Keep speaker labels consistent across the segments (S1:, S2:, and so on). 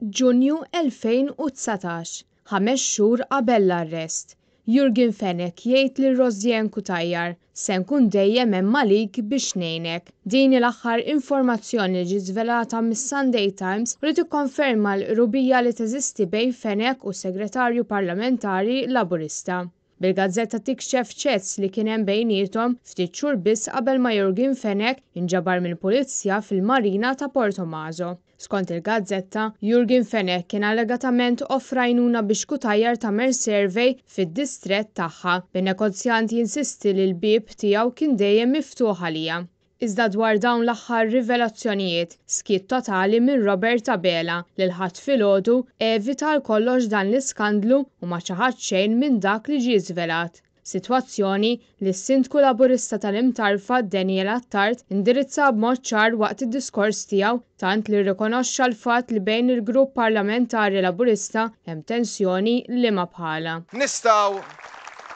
S1: Ġunju 2019, 5 xhur qabel l-arrest. Jurgen Fenek jgħid li Rozjen Kutajjar se nkun dejjem hemm għalik biex ngħinek. Din l-aħħar informazzjoni li ġiet żvelata mis-Sunday Times u li tikkonferma l-qrubija li teżisti bejn Fenek u s-Segretarju Parlamentari Laburista. Bil-gazzetta tikxef ċezz li kien hemm bejniethom ftit xhur biss qabel ma Jurgen Fenek inġabar mill-Pulizija fil-Marina ta' Portommaso. Skont il-gazzetta, Jurgen Fenek kien allegatament offra għajnuna biex Kutajjar tagħmel survey fid-distrett tagħha bin-negozjant jinsisti li l-bib tiegħu kien dejjem miftuħ għaliha. Iżda dwar dawn l-aħħar rivelazzjonijiet, skiet totali minn Robert Abela li l-ħadd filgħodu evita kollox dan l-iskandlu u ma ċaħad xejn minn dak li ġie żvelat. Sitwazzjoni li s-Sindku Laburista tal-Imtarfa Daniel Attard indirizza b'mod ċar waqt id-diskors tiegħu tant li rrikonoxxa l-fatt li bejn il-Grupp Parlamentari Laburista hemm tensjoni li ma bħala.
S2: Nistgħu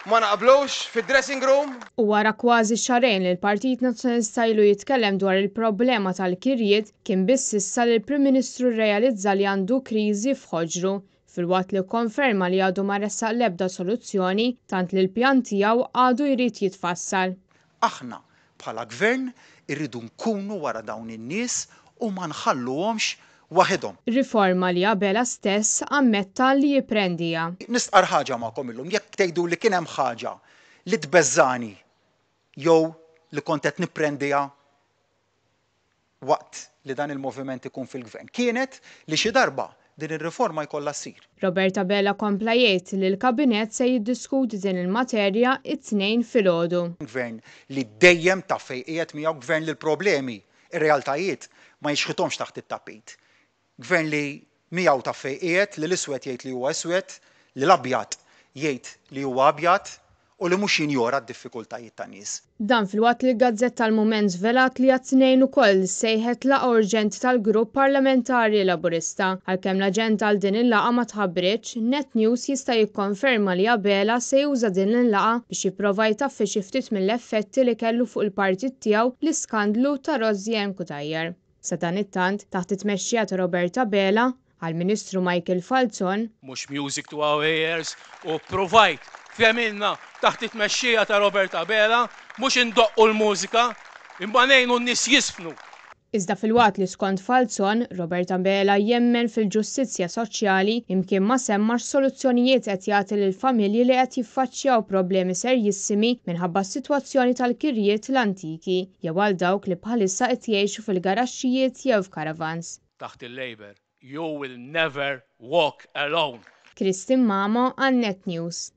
S2: ma naqblux fid-dressing room?
S1: U wara kważi xarejn li l-Partit Nazzjonalista ilu jitkellem dwar il-problema tal-kirjiet kien biss issa li l-Prim Ministru rrealizza li għandu kriżi f'ħoġru filwaqt li konferma li għadu ma ressaq l-ebda soluzzjoni tant li l-pjan tiegħu għadu jrid jitfassal.
S3: Aħna bħala gvern irridu nkunu wara dawn in-nies u ma nħalluhomx waħedhom.
S1: Riforma li Abela stess ammetta li jipprendija.
S3: Nistqar ħaġa magħkom illum, jekk tgħidu li kien hemm ħaġa li tbeżżani jew li kont qed nipprendija waqt li dan il-moviment ikun fil-gvern. Kienet li xi darba din ir-riforma jkollha ssir.
S1: Robert Abela kompla jgħid li l-Kabinett se jiddiskuti din il-materja it-tnejn filgħodu.
S3: Gvern li dejjem taf fejn qiegħed miegħu gvern li l-problemi, ir-realtajiet ma jixħithomx taħt it-tapit. Gvern li miegħu taf fejn qiegħed li l-iswed jgħid li huwa iswed, li l-abjad jgħid li huwa abjad u li mhux jinjora d-diffikultajiet tan-nies.
S1: Dan filwaqt li l-Gazzetta tal-Mument żvelat li għat-tnejn ukoll sejħet laqgħa urġenti tal-Grupp Parlamentari Laburista. Għalkemm l-aġenda għal din il-laqgħa ma tħabbritx, Net News jista' jikkonferma li Abela se juża din il-laqgħa biex jipprova jtaffi xi ftit mill-effetti li kellu fuq il-partit tiegħu l-iskandlu ta' Rozjen Kutajjar. Sa dan it-tant taħt it-tmexxija ta' Robert Abela għall-Ministru Michael Falzon.
S4: Mhux music to our ears u provide femminna taħt it-tmexxija ta' Robert Abela mhux indoqqu l-mużika imma ngħinu n-nies jisfnu.
S1: Iżda fil-waqt li skont Falzon, Robert Abela jemmen fil-ġustizzja soċjali imkien ma semmax soluzzjonijiet qed jagħti lill-familji li qed jiffaċċjaw problemi serjissimi minħabba s-sitwazzjoni tal-kirjiet l-antiki jew għal dawk li bħalissa qed jgħixu fil-garaxxijiet jew f'karavans.
S4: Taħt il-Labor, you will never walk alone.
S1: Kristin Mamo għan Net News.